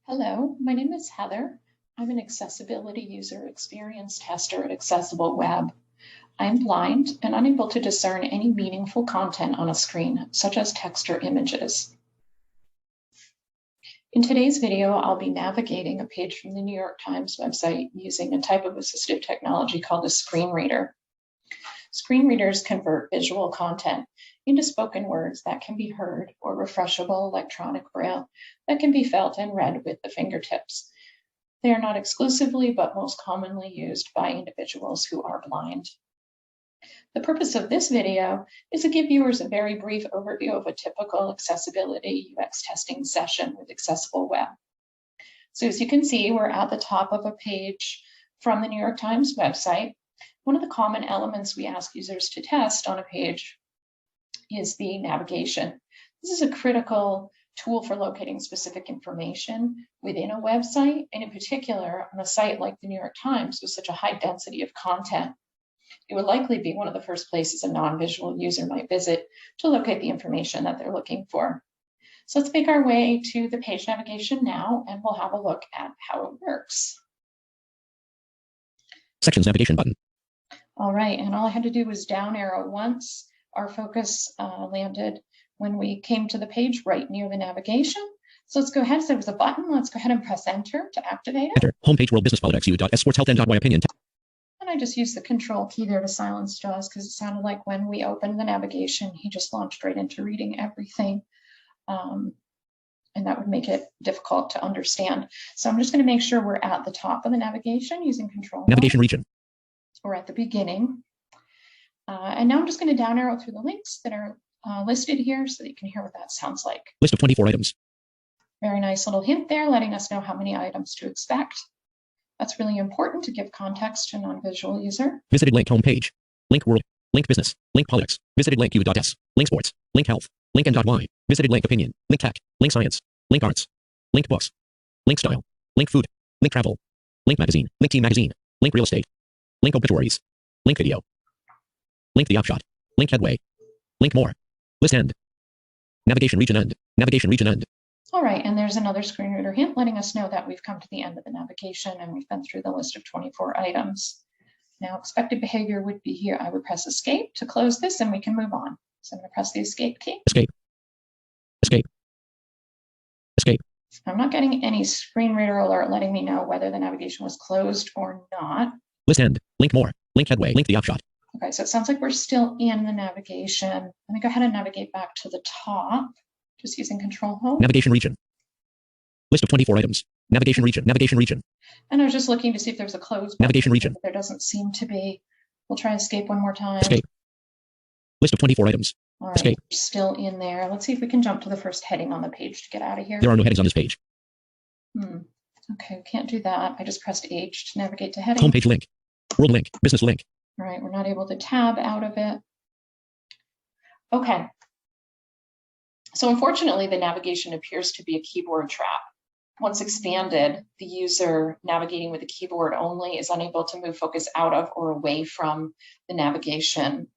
Hello, my name is Heather. I'm an accessibility user experience tester at Accessible Web. I'm blind and unable to discern any meaningful content on a screen, such as text or images. In today's video, I'll be navigating a page from the New York Times website using a type of assistive technology called a screen reader. Screen readers convert visual content into spoken words that can be heard or refreshable electronic braille that can be felt and read with the fingertips. They are not exclusively, but most commonly used by individuals who are blind. The purpose of this video is to give viewers a very brief overview of a typical accessibility UX testing session with Accessible Web. So as you can see, we're at the top of a page from the New York Times website. One of the common elements we ask users to test on a page is the navigation. This is a critical tool for locating specific information within a website, and in particular on a site like the New York Times with such a high density of content. It would likely be one of the first places a non-visual user might visit to locate the information that they're looking for. So let's make our way to the page navigation now, and we'll have a look at how it works. Sections navigation button. All right, and all I had to do was down arrow once. Our focus landed when we came to the page right near the navigation. So let's go ahead. So there was a button. Let's go ahead and press enter to activate it. Enter. Homepage World Business Politics U.S.Sports.Health.Y opinion. And I just used the control key there to silence Jaws because it sounded like when we opened the navigation, he just launched right into reading everything. And that would make it difficult to understand. So I'm just going to make sure we're at the top of the navigation using control. Navigation region. We're at the beginning. And now I'm just going to down arrow through the links that are listed here so that you can hear what that sounds like. List of 24 items. Very nice little hint there, letting us know how many items to expect. That's really important to give context to a non-visual user. Visited link homepage. Link world. Link business. Link politics. Visited link U.S. Link sports. Link health. Link N.Y. Visited link opinion. Link tech. Link science. Link arts. Link books. Link style. Link food. Link travel. Link magazine. Link team magazine. Link real estate. Link obituaries. Link video. Link the upshot. Link headway. Link more. List end. Navigation region end. Navigation region end. All right, and there's another screen reader hint letting us know that we've come to the end of the navigation and we've been through the list of 24 items. Now, expected behavior would be here. I would press escape to close this and we can move on. So I'm going to press the escape key. Escape. Escape. Escape. I'm not getting any screen reader alert letting me know whether the navigation was closed or not. List end. Link more. Link headway. Link the upshot. Okay, so it sounds like we're still in the navigation. Let me go ahead and navigate back to the top, just using control home. Navigation region. List of 24 items. Navigation region. Navigation region. And I was just looking to see if there's a close button. Navigation region. There doesn't seem to be. We'll try escape one more time. Escape. List of 24 items. All right, Escape. we're still in there. Let's see if we can jump to the first heading on the page to get out of here. There are no headings on this page. Okay, we can't do that. I just pressed H to navigate to heading. Homepage link. World link. Business link. All right, we're not able to tab out of it. Okay. So unfortunately, the navigation appears to be a keyboard trap. Once expanded, the user navigating with the keyboard only is unable to move focus out of or away from the navigation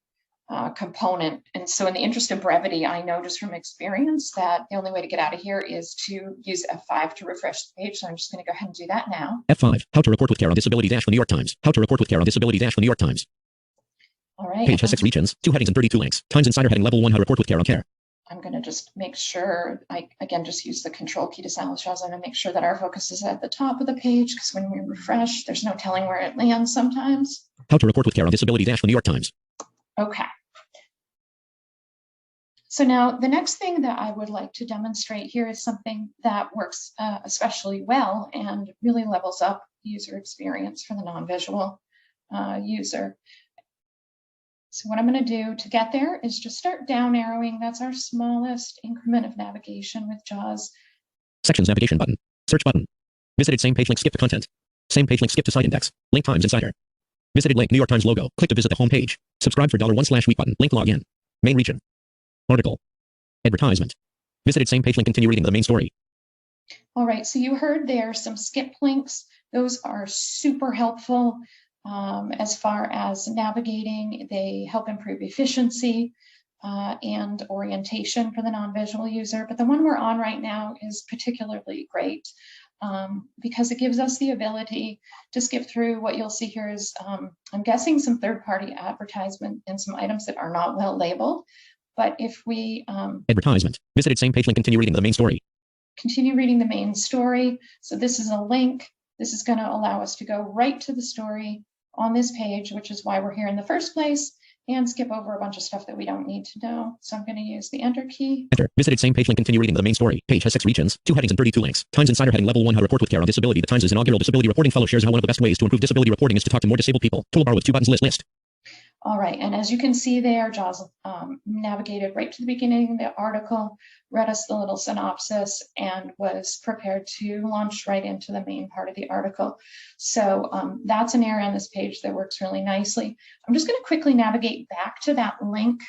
component. And so in the interest of brevity, I know just from experience that the only way to get out of here is to use F5 to refresh the page. So I'm just going to go ahead and do that now. F5. How to report with care on disability - the New York Times. How to report with care on disability - the New York Times. All right. Page has 6 regions, 2 headings and 32 links. Times Insider heading level 1. How to report with care on care. I'm going to just make sure, I again just use the control key to silence Jaws. I'm going to make sure that our focus is at the top of the page because when we refresh, there's no telling where it lands sometimes. How to report with care on disability - the New York Times. Okay. So now the next thing that I would like to demonstrate here is something that works especially well and really levels up user experience for the non-visual user. So what I'm going to do to get there is just start down arrowing. That's our smallest increment of navigation with JAWS. Sections navigation button. Search button. Visited same page link skip to content. Same page link skip to site index. Link Times Insider. Visited link New York Times logo. Click to visit the home page. Subscribe for $1/week button. Link login. Main region. Article. Advertisement. Visited same page link. Continue reading the main story. All right, so you heard there some skip links. Those are super helpful as far as navigating. They help improve efficiency and orientation for the non-visual user. But the one we're on right now is particularly great. because it gives us the ability to skip through. What you'll see here is, I'm guessing, some third-party advertisement and some items that are not well labeled. But if we Advertisement. Visited same page link. Continue reading the main story. continue reading the main story. So this is a link. This is going to allow us to go right to the story on this page, which is why we're here in the first place, and skip over a bunch of stuff that we don't need to know. So I'm going to use the Enter key. Enter. Visited same page link. Continue reading the main story. Page has 6 regions, 2 headings, and 32 links. Times Insider heading Level 1: How to Report with Care on Disability. The Times' inaugural Disability Reporting Fellow shares how one of the best ways to improve disability reporting is to talk to more disabled people. Toolbar with 2 buttons. List. All right, and as you can see there, Jaws navigated right to the beginning of the article, read us the little synopsis, and was prepared to launch right into the main part of the article. So that's an area on this page that works really nicely. I'm just going to quickly navigate back to that link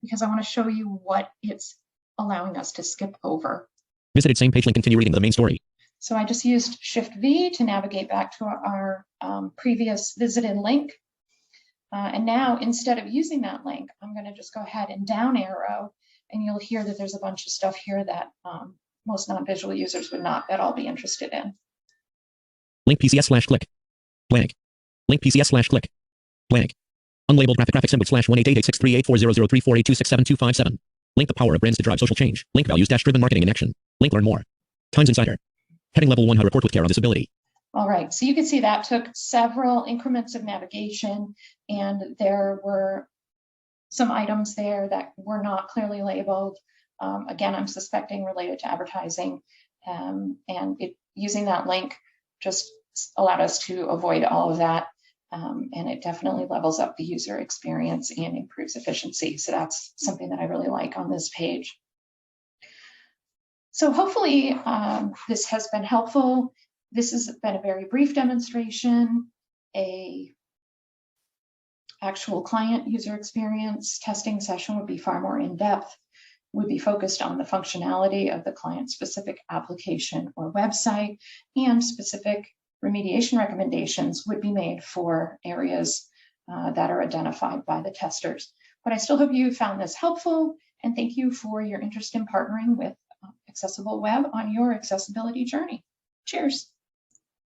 because I want to show you what it's allowing us to skip over. Visited same page link. Continue reading the main story. So I just used Shift V to navigate back to our previous visited link. And now, instead of using that link, I'm going to just go ahead and down arrow, and you'll hear that there's a bunch of stuff here that most non-visual users would not at all be interested in. Link PCS/click. Blank. Link PCS/click. Blank. Unlabeled graphic symbol /18863840034826727. Link the power of brands to drive social change. Link values-driven marketing in action. Link learn more. Times Insider. Heading Level 1: How to Report with Care on Disability. All right, so you can see that took several increments of navigation, and there were some items there that were not clearly labeled. Again, I'm suspecting related to advertising, and using that link just allowed us to avoid all of that, and it definitely levels up the user experience and improves efficiency. So that's something that I really like on this page. So hopefully this has been helpful. This has been a very brief demonstration. A actual client user experience testing session would be far more in-depth, would be focused on the functionality of the client-specific application or website, and specific remediation recommendations would be made for areas that are identified by the testers. But I still hope you found this helpful, and thank you for your interest in partnering with Accessible Web on your accessibility journey. Cheers.